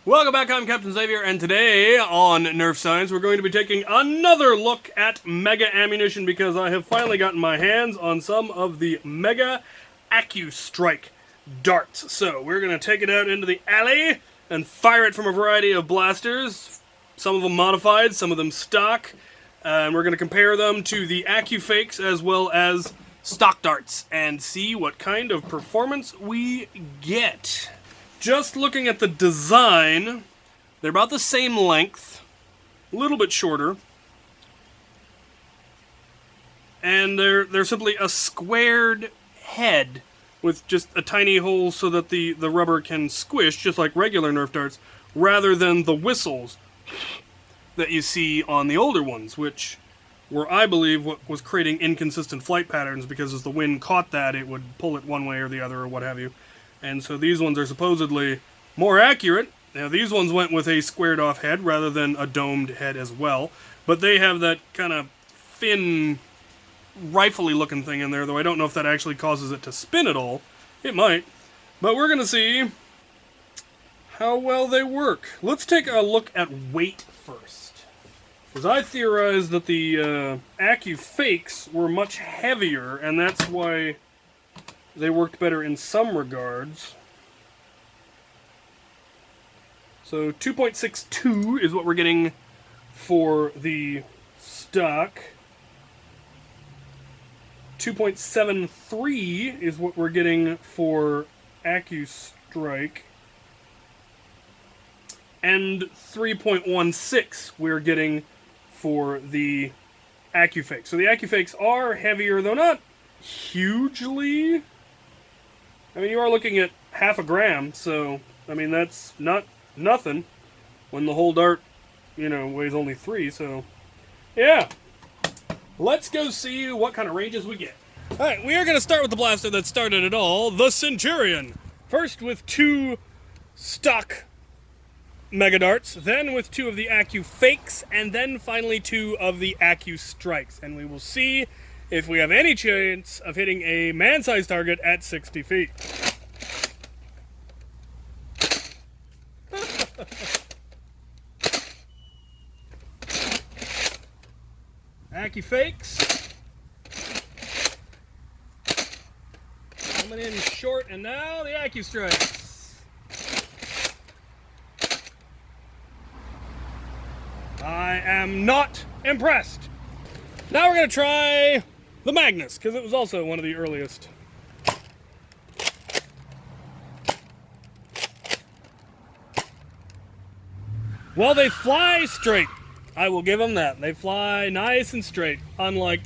Welcome back, I'm Captain Xavier, and today on Nerf Science we're going to be taking another look at Mega Ammunition because I have finally gotten my hands on some of the Mega AccuStrike darts. So we're going to take it out into the alley and fire it from a variety of blasters, some of them modified, some of them stock, and we're going to compare them to the AccuFakes as well as stock darts and see what kind of performance we get. Just looking at the design, they're about the same length, a little bit shorter, and they're simply a squared head with just a tiny hole so that the rubber can squish, just like regular Nerf darts, rather than the whistles that you see on the older ones, which were, I believe, what was creating inconsistent flight patterns, because as the wind caught that, it would pull it one way or the other or what have you. And so these ones are supposedly more accurate. Now these ones went with a squared off head rather than a domed head as well. But they have that kind of fin, rifle-y looking thing in there, though I don't know if that actually causes it to spin at all. It might. But we're going to see how well they work. Let's take a look at weight first. Because I theorized that the AccuFakes were much heavier, and that's why they worked better in some regards. So 2.62 is what we're getting for the stock. 2.73 is what we're getting for AccuStrike. And 3.16 we're getting for the AccuFakes. So the AccuFakes are heavier, though not hugely. I mean, you are looking at half a gram, so, I mean, that's not nothing when the whole dart, you know, weighs only 3, so, yeah. Let's go see what kind of ranges we get. Alright, we are going to start with the blaster that started it all, the Centurion. First with 2 stock Mega Darts, then with 2 of the AccuFakes, and then finally 2 of the AccuStrikes. And we will see if we have any chance of hitting a man-sized target at 60 feet. AccuFakes. Coming in short, and now the AccuStrikes. I am not impressed. Now we're going to try the Magnus, because it was also one of the earliest. Well, they fly straight. I will give them that. They fly nice and straight, unlike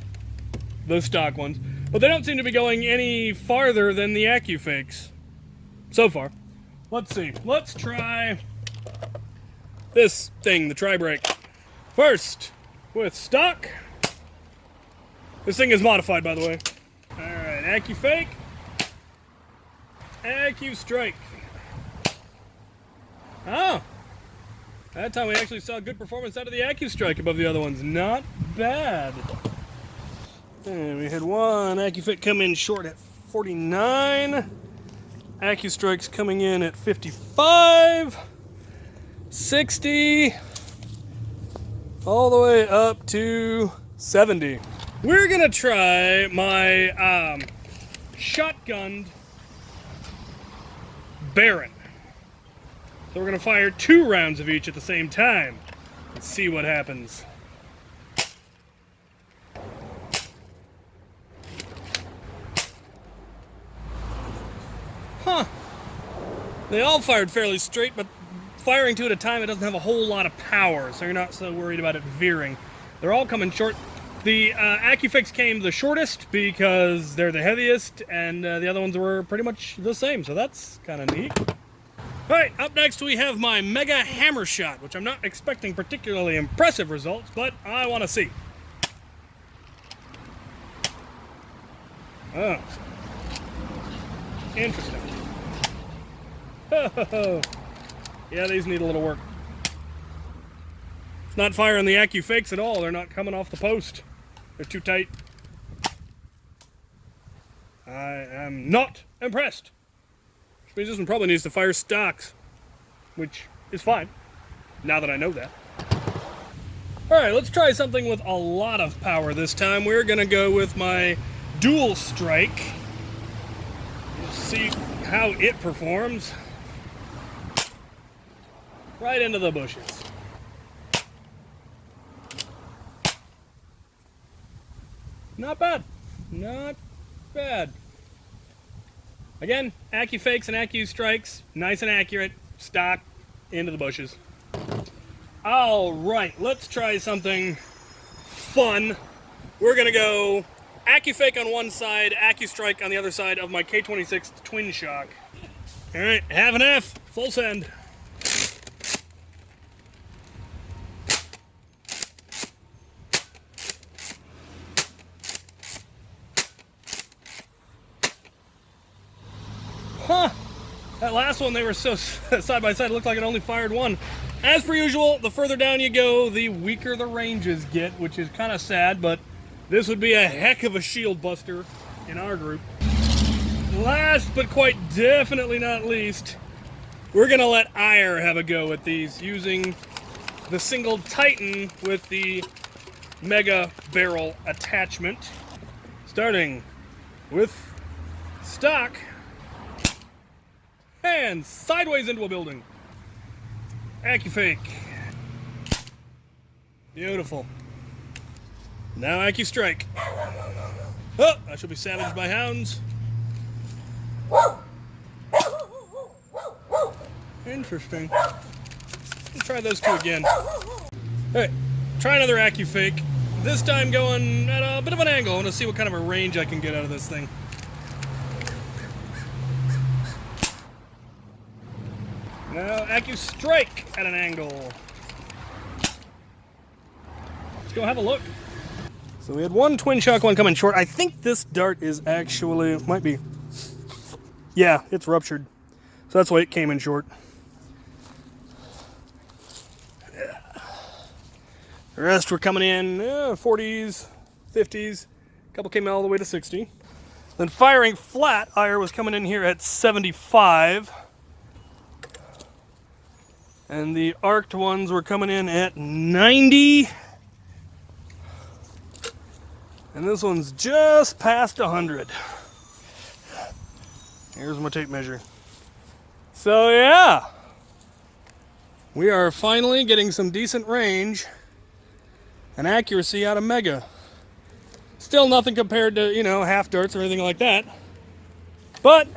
those stock ones. But they don't seem to be going any farther than the AccuFakes so far. Let's see. Let's try this thing, the tri-brake. First, with stock. This thing is modified, by the way. Alright, AccuFake. AccuStrike. Oh! That time we actually saw good performance out of the AccuStrike above the other ones. Not bad. And we had one AccuFake come in short at 49. AccuStrike's coming in at 55. 60. All the way up to 70. We're gonna try my shotgunned Baron. So we're gonna fire 2 rounds of each at the same time. Let's see what happens. Huh. They all fired fairly straight, but firing 2 at a time, it doesn't have a whole lot of power, so you're not so worried about it veering. They're all coming short. The AccuFakes came the shortest because they're the heaviest, and the other ones were pretty much the same, so that's kind of neat. Alright, up next we have my Mega Hammer Shot, which I'm not expecting particularly impressive results, but I want to see. Oh. Interesting. Yeah, these need a little work. It's not firing the AccuFakes at all. They're not coming off the post. They're too tight. I am not impressed. Which means this one probably needs to fire stocks. Which is fine, now that I know that. Alright, let's try something with a lot of power this time. We're going to go with my dual strike. Let's see how it performs. Right into the bushes. Not bad. Not bad. Again, Accu-fakes and Accu-strikes, nice and accurate, stock, into the bushes. Alright, let's try something fun. We're going to go Accu-fake on one side, Accu-strike on the other side of my K26 Twin Shock. Alright, half and half, full send. Huh, that last one, they were so side by side, it looked like it only fired one. As per usual, the further down you go, the weaker the ranges get, which is kind of sad, but this would be a heck of a shield buster in our group. Last but quite definitely not least, we're going to let Ire have a go at these using the single Titan with the Mega Barrel attachment. Starting with stock and sideways into a building. Accu-fake. Beautiful. Now Accu-strike. Oh, I shall be savaged by hounds. Interesting. Let's try those two again. Alright, try another Accu-fake. This time going at a bit of an angle. I want to see what kind of a range I can get out of this thing. Now Accu-strike at an angle. Let's go have a look. So we had one twin shock one coming short. I think this dart is actually, might be, yeah, it's ruptured. So that's why it came in short. Yeah. The rest were coming in 40s, 50s. A couple came all the way to 60. Then firing flat, Ire was coming in here at 75. And the arced ones were coming in at 90. And this one's just past 100. Here's my tape measure. So yeah, we are finally getting some decent range and accuracy out of Mega. Still nothing compared to, you know, half darts or anything like that. But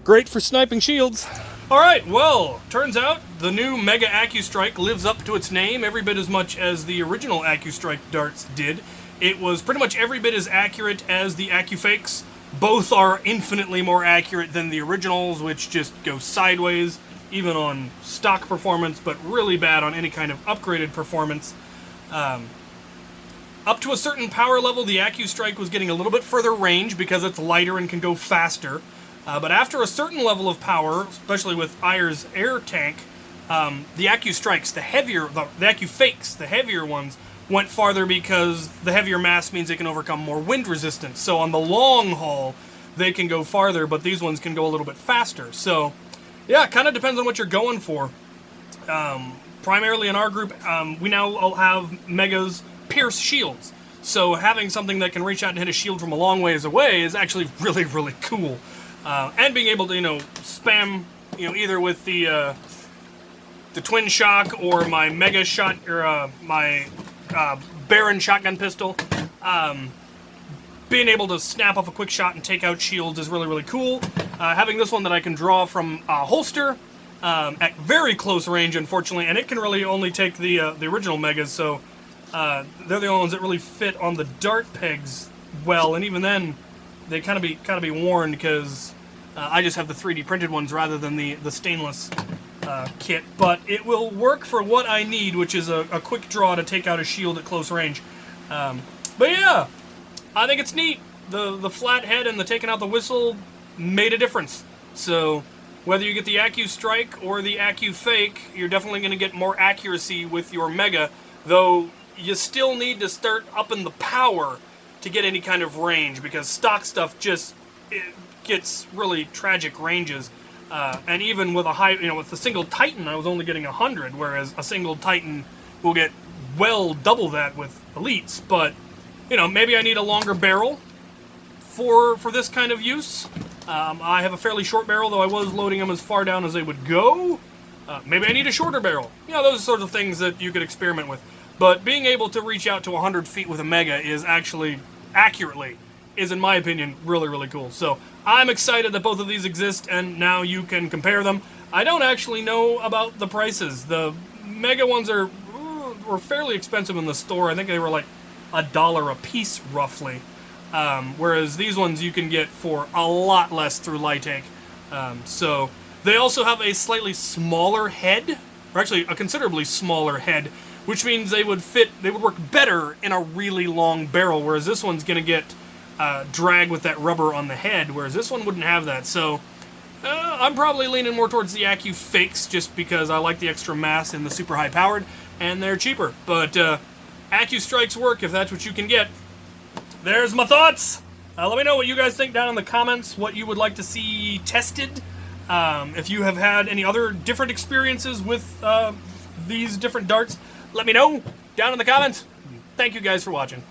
great for sniping shields. Alright, well, turns out the new Mega Accu-strike lives up to its name every bit as much as the original Accu-strike darts did. It was pretty much every bit as accurate as the Accu-fakes. Both are infinitely more accurate than the originals, which just go sideways, even on stock performance, but really bad on any kind of upgraded performance. Up to a certain power level, the Accu-strike was getting a little bit further range because it's lighter and can go faster. But after a certain level of power, especially with Ire's air tank, the Accu-strikes, the Accu-fakes, the heavier ones, went farther because the heavier mass means they can overcome more wind resistance. So on the long haul, they can go farther, but these ones can go a little bit faster. So, yeah, it kind of depends on what you're going for. Primarily in our group, we now all have Mega's Pierce shields. So having something that can reach out and hit a shield from a long ways away is actually really, really cool. And being able to, spam, either with the twin shock or my Mega shot, or my Baron shotgun pistol, being able to snap off a quick shot and take out shields is really, really cool. Having this one that I can draw from a holster at very close range, unfortunately, and it can really only take the original Megas, so they're the only ones that really fit on the dart pegs well, and even then, they kind of be warned because I just have the 3D printed ones rather than the stainless kit, but it will work for what I need, which is a quick draw to take out a shield at close range. But yeah, I think it's neat. The flat head and the taking out the whistle made a difference. So whether you get the Accu-strike or the Accu-fake, you're definitely going to get more accuracy with your Mega, though you still need to start upping the power to get any kind of range, because stock stuff just gets really tragic ranges. And even with a high, with the single Titan, I was only getting 100, whereas a single Titan will get well double that with elites. But maybe I need a longer barrel for this kind of use. I have a fairly short barrel, though I was loading them as far down as they would go. Maybe I need a shorter barrel. Those are sorts of things that you could experiment with. But being able to reach out to 100 feet with a Mega is actually, accurately, is in my opinion, really, really cool. So I'm excited that both of these exist, and now you can compare them. I don't actually know about the prices. The Mega ones were fairly expensive in the store. I think they were like $1 a piece, roughly. Whereas these ones you can get for a lot less through Liteake. So they also have a slightly smaller head, or actually a considerably smaller head, which means they would work better in a really long barrel, whereas this one's going to get drag with that rubber on the head, whereas this one wouldn't have that. So I'm probably leaning more towards the Accu Fakes just because I like the extra mass and the super high powered, and they're cheaper. But Accu Strikes work if that's what you can get. There's my thoughts. Let me know what you guys think down in the comments, what you would like to see tested. If you have had any other different experiences with these different darts, let me know down in the comments. Thank you guys for watching.